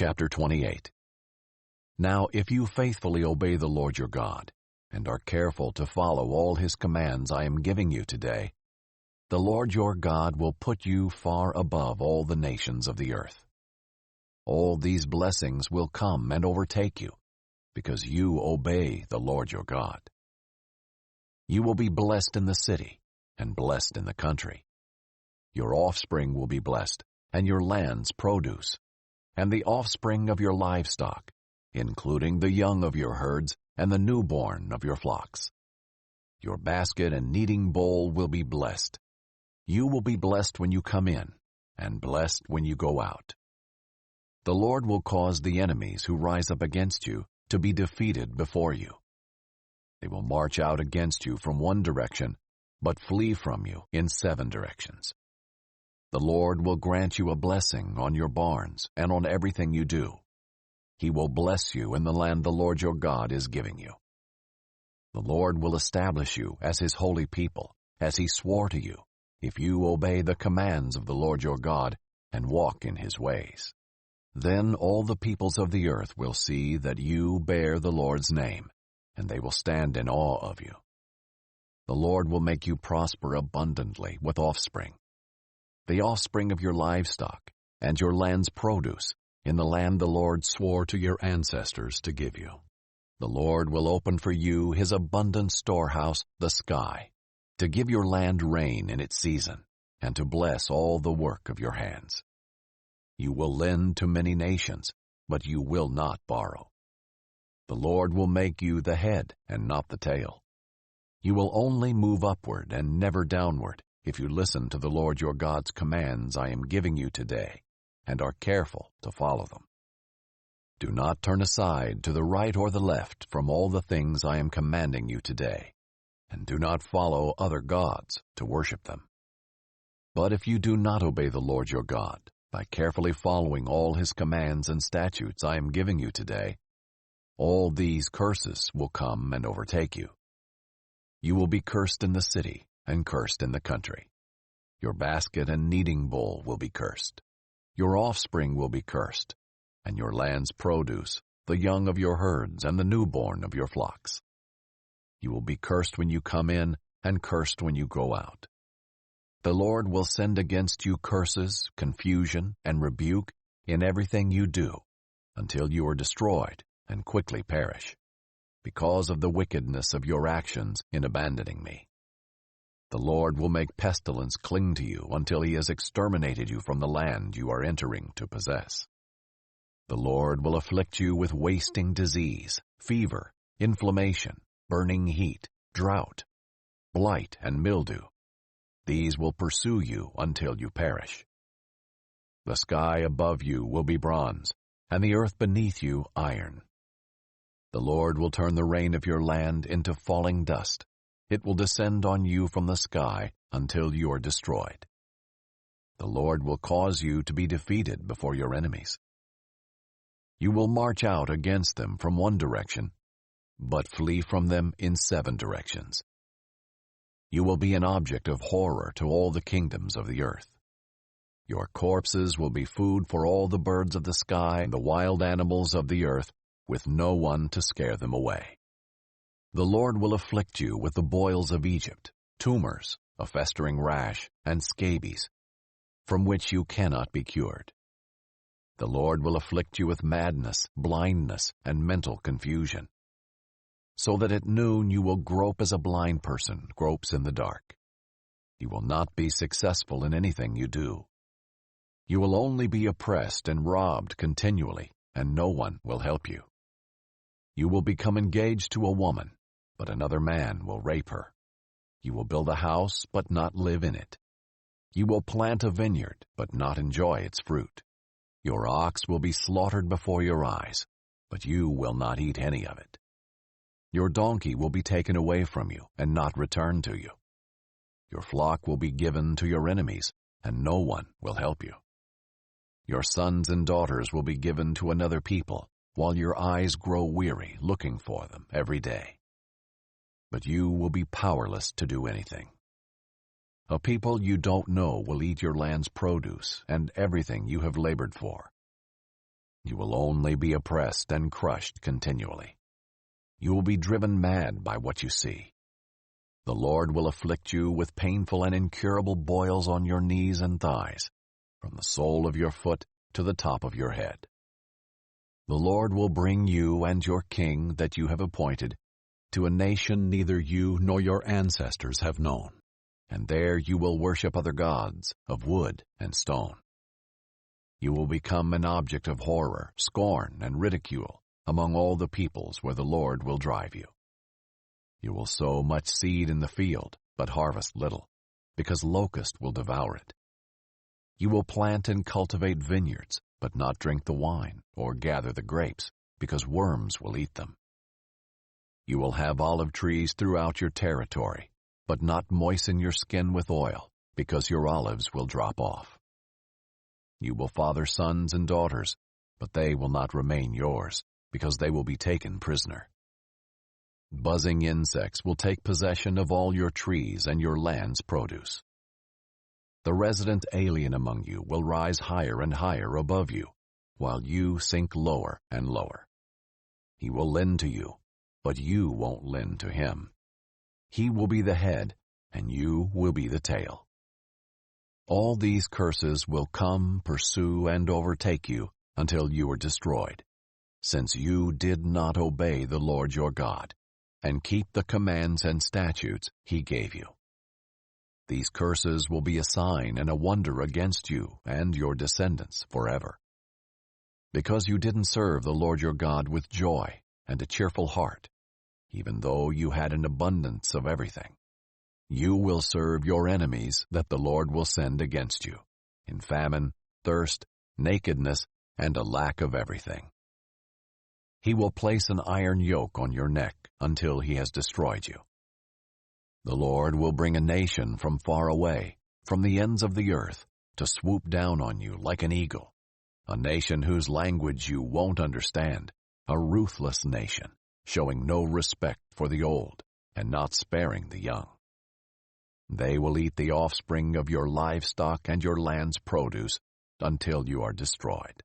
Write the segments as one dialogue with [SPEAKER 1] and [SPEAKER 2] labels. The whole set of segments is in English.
[SPEAKER 1] Chapter 28. Now if you faithfully obey the Lord your God, and are careful to follow all his commands I am giving you today, the Lord your God will put you far above all the nations of the earth. All these blessings will come and overtake you, because you obey the Lord your God. You will be blessed in the city, and blessed in the country. Your offspring will be blessed, and your land's produce, and the offspring of your livestock, including the young of your herds and the newborn of your flocks. Your basket and kneading bowl will be blessed. You will be blessed when you come in, and blessed when you go out. The Lord will cause the enemies who rise up against you to be defeated before you. They will march out against you from one direction, but flee from you in 7 directions. The Lord will grant you a blessing on your barns and on everything you do. He will bless you in the land the Lord your God is giving you. The Lord will establish you as his holy people, as he swore to you, if you obey the commands of the Lord your God and walk in his ways. Then all the peoples of the earth will see that you bear the Lord's name, and they will stand in awe of you. The Lord will make you prosper abundantly with offspring, the offspring of your livestock, and your land's produce, in the land the Lord swore to your ancestors to give you. The Lord will open for you his abundant storehouse, the sky, to give your land rain in its season, and to bless all the work of your hands. You will lend to many nations, but you will not borrow. The Lord will make you the head and not the tail. You will only move upward and never downward if you listen to the Lord your God's commands I am giving you today, and are careful to follow them. Do not turn aside to the right or the left from all the things I am commanding you today, and do not follow other gods to worship them. But if you do not obey the Lord your God, by carefully following all his commands and statutes I am giving you today, all these curses will come and overtake you. You will be cursed in the city and cursed in the country. Your basket and kneading bowl will be cursed. Your offspring will be cursed, and your land's produce, the young of your herds and the newborn of your flocks. You will be cursed when you come in and cursed when you go out. The Lord will send against you curses, confusion, and rebuke in everything you do, until you are destroyed and quickly perish, because of the wickedness of your actions in abandoning me. The Lord will make pestilence cling to you until he has exterminated you from the land you are entering to possess. The Lord will afflict you with wasting disease, fever, inflammation, burning heat, drought, blight, and mildew. These will pursue you until you perish. The sky above you will be bronze, and the earth beneath you iron. The Lord will turn the rain of your land into falling dust. It will descend on you from the sky until you are destroyed. The Lord will cause you to be defeated before your enemies. You will march out against them from one direction, but flee from them in 7 directions. You will be an object of horror to all the kingdoms of the earth. Your corpses will be food for all the birds of the sky and the wild animals of the earth, with no one to scare them away. The Lord will afflict you with the boils of Egypt, tumors, a festering rash, and scabies, from which you cannot be cured. The Lord will afflict you with madness, blindness, and mental confusion, so that at noon you will grope as a blind person gropes in the dark. You will not be successful in anything you do. You will only be oppressed and robbed continually, and no one will help you. You will become engaged to a woman, but another man will rape her. You will build a house, but not live in it. You will plant a vineyard, but not enjoy its fruit. Your ox will be slaughtered before your eyes, but you will not eat any of it. Your donkey will be taken away from you and not returned to you. Your flock will be given to your enemies, and no one will help you. Your sons and daughters will be given to another people, while your eyes grow weary looking for them every day. But you will be powerless to do anything. A people you don't know will eat your land's produce and everything you have labored for. You will only be oppressed and crushed continually. You will be driven mad by what you see. The Lord will afflict you with painful and incurable boils on your knees and thighs, from the sole of your foot to the top of your head. The Lord will bring you and your king that you have appointed to a nation neither you nor your ancestors have known, and there you will worship other gods of wood and stone. You will become an object of horror, scorn, and ridicule among all the peoples where the Lord will drive you. You will sow much seed in the field, but harvest little, because locusts will devour it. You will plant and cultivate vineyards, but not drink the wine or gather the grapes, because worms will eat them. You will have olive trees throughout your territory, but not moisten your skin with oil, because your olives will drop off. You will father sons and daughters, but they will not remain yours, because they will be taken prisoner. Buzzing insects will take possession of all your trees and your land's produce. The resident alien among you will rise higher and higher above you, while you sink lower and lower. He will lend to you, but you won't lend to him. He will be the head, and you will be the tail. All these curses will come, pursue, and overtake you until you are destroyed, since you did not obey the Lord your God, and keep the commands and statutes he gave you. These curses will be a sign and a wonder against you and your descendants forever. Because you didn't serve the Lord your God with joy and a cheerful heart, even though you had an abundance of everything, you will serve your enemies that the Lord will send against you, in famine, thirst, nakedness, and a lack of everything. He will place an iron yoke on your neck until he has destroyed you. The Lord will bring a nation from far away, from the ends of the earth, to swoop down on you like an eagle, a nation whose language you won't understand, a ruthless nation, showing no respect for the old and not sparing the young. They will eat the offspring of your livestock and your land's produce until you are destroyed.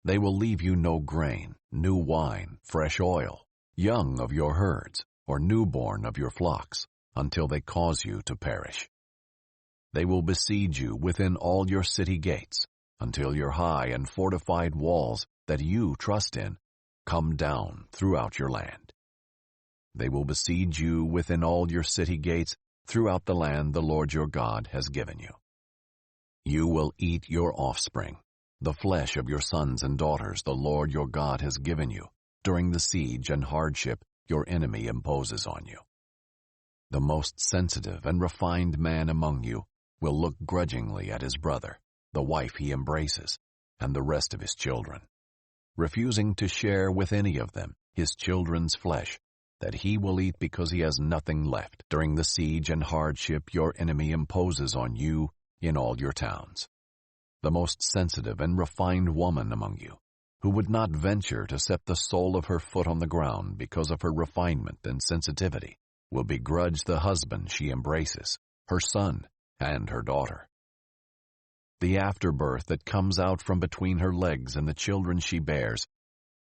[SPEAKER 1] They will leave you no grain, new wine, fresh oil, young of your herds, or newborn of your flocks, until they cause you to perish. They will besiege you within all your city gates, until your high and fortified walls that you trust in come down throughout your land. They will besiege you within all your city gates throughout the land the Lord your God has given you. You will eat your offspring, the flesh of your sons and daughters the Lord your God has given you, during the siege and hardship your enemy imposes on you. The most sensitive and refined man among you will look grudgingly at his brother, the wife he embraces, and the rest of his children, refusing to share with any of them his children's flesh that he will eat because he has nothing left during the siege and hardship your enemy imposes on you in all your towns. The most sensitive and refined woman among you, who would not venture to set the sole of her foot on the ground because of her refinement and sensitivity, will begrudge the husband she embraces, her son and her daughter. The afterbirth that comes out from between her legs and the children she bears,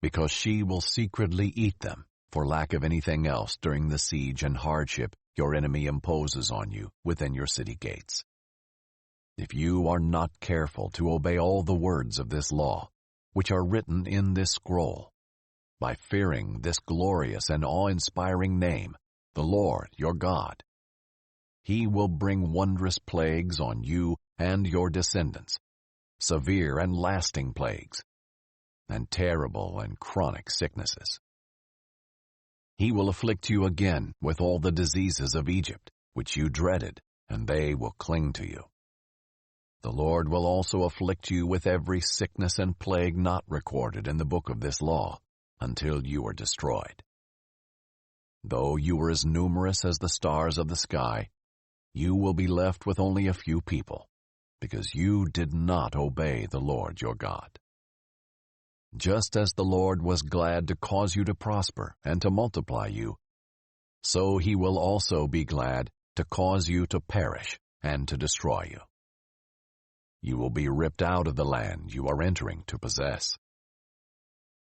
[SPEAKER 1] because she will secretly eat them for lack of anything else during the siege and hardship your enemy imposes on you within your city gates. If you are not careful to obey all the words of this law, which are written in this scroll, by fearing this glorious and awe-inspiring name, the Lord your God, he will bring wondrous plagues on you and your descendants, severe and lasting plagues, and terrible and chronic sicknesses. He will afflict you again with all the diseases of Egypt, which you dreaded, and they will cling to you. The Lord will also afflict you with every sickness and plague not recorded in the book of this law, until you are destroyed. Though you are as numerous as the stars of the sky, you will be left with only a few people, because you did not obey the Lord your God. Just as the Lord was glad to cause you to prosper and to multiply you, so he will also be glad to cause you to perish and to destroy you. You will be ripped out of the land you are entering to possess,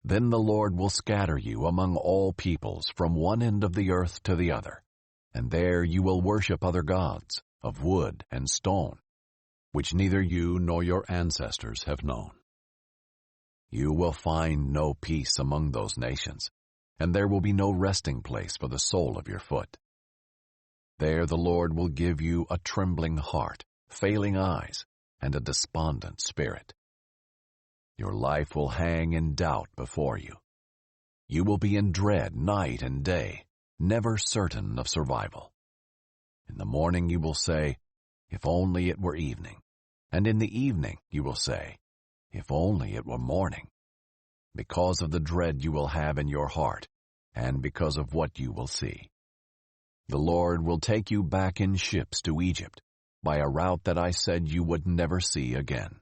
[SPEAKER 1] Then the Lord will scatter you among all peoples from one end of the earth to the other, and there you will worship other gods of wood and stone, which neither you nor your ancestors have known. You will find no peace among those nations, and there will be no resting place for the sole of your foot. There the Lord will give you a trembling heart, failing eyes, and a despondent spirit. Your life will hang in doubt before you. You will be in dread night and day, never certain of survival. In the morning you will say, "If only it were evening," and in the evening you will say, "If only it were morning," because of the dread you will have in your heart, and because of what you will see. The Lord will take you back in ships to Egypt, by a route that I said you would never see again.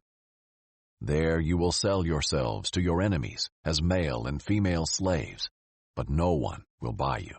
[SPEAKER 1] There you will sell yourselves to your enemies as male and female slaves, but no one will buy you.